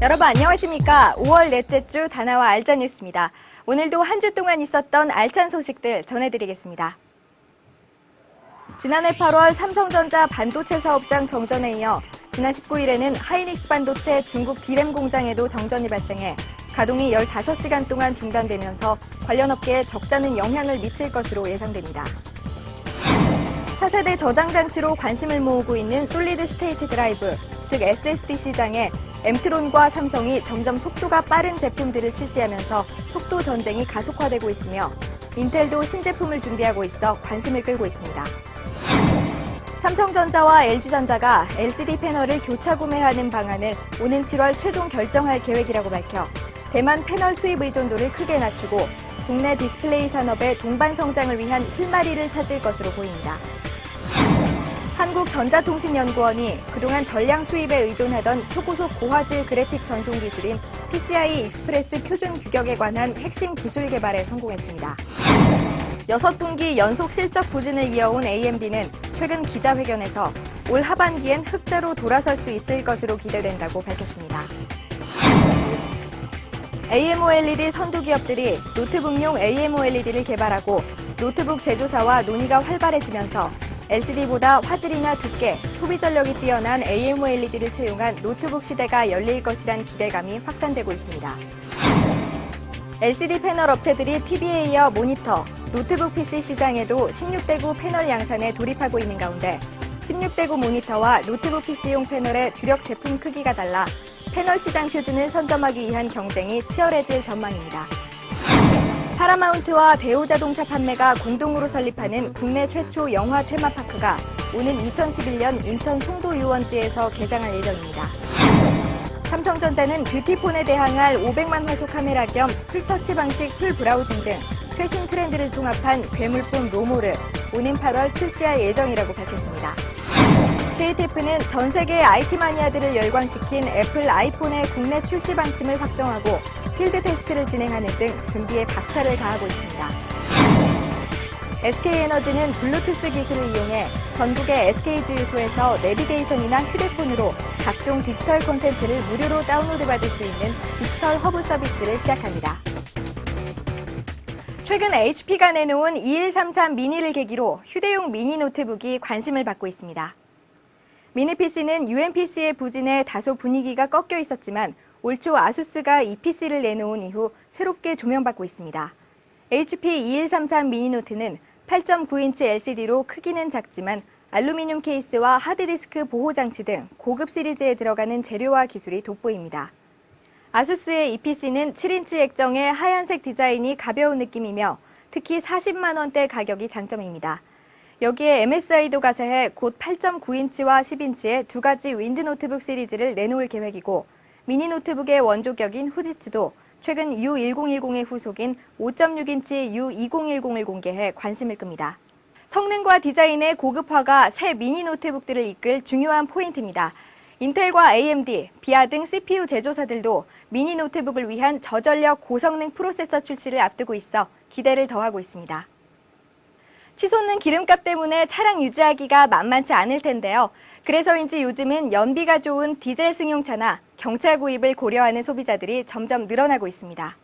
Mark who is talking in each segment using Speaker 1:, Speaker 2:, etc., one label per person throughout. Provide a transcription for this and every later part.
Speaker 1: 여러분 안녕하십니까? 5월 넷째 주 다나와 알짜 뉴스입니다. 오늘도 한 주 동안 있었던 알찬 소식들 전해드리겠습니다. 지난해 8월 삼성전자 반도체 사업장 정전에 이어 지난 19일에는 하이닉스 반도체 중국 D램 공장에도 정전이 발생해 가동이 15시간 동안 중단되면서 관련 업계에 적잖은 영향을 미칠 것으로 예상됩니다. 차세대 저장장치로 관심을 모으고 있는 솔리드 스테이트 드라이브, 즉 SSD 시장에 엠트론과 삼성이 점점 속도가 빠른 제품들을 출시하면서 속도 전쟁이 가속화되고 있으며 인텔도 신제품을 준비하고 있어 관심을 끌고 있습니다. 삼성전자와 LG전자가 LCD 패널을 교차 구매하는 방안을 오는 7월 최종 결정할 계획이라고 밝혀 대만 패널 수입 의존도를 크게 낮추고 국내 디스플레이 산업의 동반 성장을 위한 실마리를 찾을 것으로 보입니다. 한국전자통신연구원이 그동안 전량 수입에 의존하던 초고속 고화질 그래픽 전송 기술인 PCI 익스프레스 표준 규격에 관한 핵심 기술 개발에 성공했습니다. 6분기 연속 실적 부진을 이어온 AMD는 최근 기자회견에서 올 하반기엔 흑자로 돌아설 수 있을 것으로 기대된다고 밝혔습니다. AMOLED 선두 기업들이 노트북용 AMOLED를 개발하고 노트북 제조사와 논의가 활발해지면서 LCD보다 화질이나 두께, 소비 전력이 뛰어난 AMOLED를 채용한 노트북 시대가 열릴 것이란 기대감이 확산되고 있습니다. LCD 패널 업체들이 TV에 이어 모니터, 노트북 PC 시장에도 16대9 패널 양산에 돌입하고 있는 가운데 16대9 모니터와 노트북 PC용 패널의 주력 제품 크기가 달라 패널 시장 표준을 선점하기 위한 경쟁이 치열해질 전망입니다. 파라마운트와 대우자동차 판매가 공동으로 설립하는 국내 최초 영화 테마파크가 오는 2011년 인천 송도 유원지에서 개장할 예정입니다. 삼성전자는 뷰티폰에 대항할 500만 화소 카메라 겸 풀터치 방식 풀 브라우징 등 최신 트렌드를 통합한 괴물폰 로모를 오는 8월 출시할 예정이라고 밝혔습니다. KTF는 전 세계 IT 마니아들을 열광시킨 애플 아이폰의 국내 출시 방침을 확정하고 필드 테스트를 진행하는 등 준비에 박차를 가하고 있습니다. SK에너지는 블루투스 기술을 이용해 전국의 SK 주유소에서 내비게이션이나 휴대폰으로 각종 디지털 콘텐츠를 무료로 다운로드받을 수 있는 디지털 허브 서비스를 시작합니다. 최근 HP가 내놓은 2133 미니를 계기로 휴대용 미니 노트북이 관심을 받고 있습니다. 미니 PC는 UMPC의 부진에 다소 분위기가 꺾여 있었지만 올 초 아수스가 이 PC를 내놓은 이후 새롭게 조명받고 있습니다. HP 2133 미니노트는 8.9인치 LCD로 크기는 작지만 알루미늄 케이스와 하드디스크 보호 장치 등 고급 시리즈에 들어가는 재료와 기술이 돋보입니다. 아수스의 이 PC는 7인치 액정의 하얀색 디자인이 가벼운 느낌이며 특히 40만 원대 가격이 장점입니다. 여기에 MSI도 가세해 곧 8.9인치와 10인치의 두 가지 윈드 노트북 시리즈를 내놓을 계획이고 미니 노트북의 원조격인 후지츠도 최근 U1010의 후속인 5.6인치 U2010을 공개해 관심을 끕니다. 성능과 디자인의 고급화가 새 미니 노트북들을 이끌 중요한 포인트입니다. 인텔과 AMD, 비아 등 CPU 제조사들도 미니 노트북을 위한 저전력 고성능 프로세서 출시를 앞두고 있어 기대를 더하고 있습니다. 치솟는 기름값 때문에 차량 유지하기가 만만치 않을 텐데요. 그래서인지 요즘은 연비가 좋은 디젤 승용차나 경차 구입을 고려하는 소비자들이 점점 늘어나고 있습니다.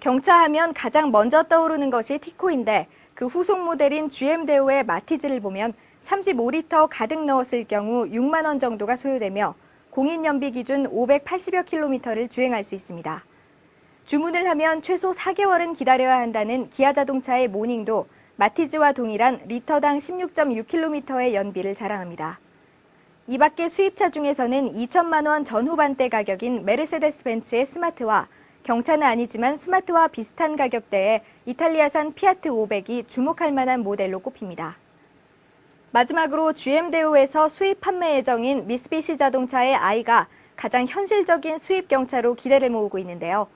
Speaker 1: 경차하면 가장 먼저 떠오르는 것이 티코인데 그 후속 모델인 GM대우의 마티즈를 보면 35리터 가득 넣었을 경우 6만 원 정도가 소요되며 공인 연비 기준 580여 킬로미터를 주행할 수 있습니다. 주문을 하면 최소 4개월은 기다려야 한다는 기아 자동차의 모닝도 마티즈와 동일한 리터당 16.6km의 연비를 자랑합니다. 이 밖에 수입차 중에서는 2천만 원 전후반대 가격인 메르세데스 벤츠의 스마트와 경차는 아니지만 스마트와 비슷한 가격대의 이탈리아산 피아트 500이 주목할 만한 모델로 꼽힙니다. 마지막으로 GM대우에서 수입 판매 예정인 미쓰비시 자동차의 아이가 가장 현실적인 수입 경차로 기대를 모으고 있는데요.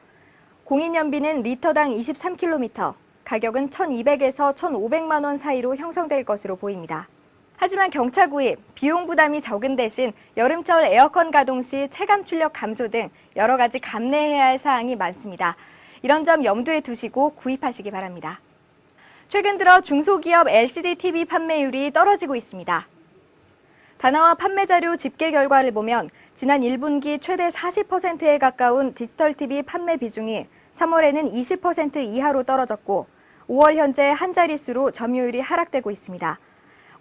Speaker 1: 공인 연비는 리터당 23km, 가격은 1,200에서 1,500만 원 사이로 형성될 것으로 보입니다. 하지만 경차 구입, 비용 부담이 적은 대신 여름철 에어컨 가동 시 체감 출력 감소 등 여러 가지 감내해야 할 사항이 많습니다. 이런 점 염두에 두시고 구입하시기 바랍니다. 최근 들어 중소기업 LCD TV 판매율이 떨어지고 있습니다. 다나와 판매 자료 집계 결과를 보면 지난 1분기 최대 40%에 가까운 디지털 TV 판매 비중이 3월에는 20% 이하로 떨어졌고 5월 현재 한 자릿수로 점유율이 하락되고 있습니다.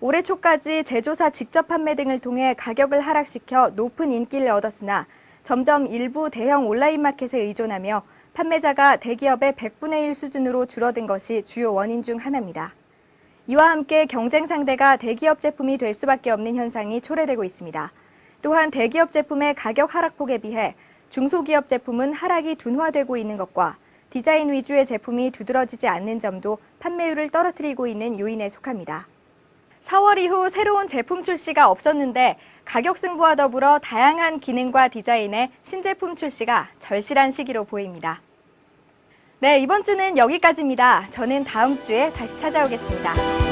Speaker 1: 올해 초까지 제조사 직접 판매 등을 통해 가격을 하락시켜 높은 인기를 얻었으나 점점 일부 대형 온라인 마켓에 의존하며 판매자가 대기업의 100분의 1 수준으로 줄어든 것이 주요 원인 중 하나입니다. 이와 함께 경쟁 상대가 대기업 제품이 될 수밖에 없는 현상이 초래되고 있습니다. 또한 대기업 제품의 가격 하락폭에 비해 중소기업 제품은 하락이 둔화되고 있는 것과 디자인 위주의 제품이 두드러지지 않는 점도 판매율을 떨어뜨리고 있는 요인에 속합니다. 4월 이후 새로운 제품 출시가 없었는데 가격 승부와 더불어 다양한 기능과 디자인의 신제품 출시가 절실한 시기로 보입니다. 네, 이번 주는 여기까지입니다. 저는 다음 주에 다시 찾아오겠습니다.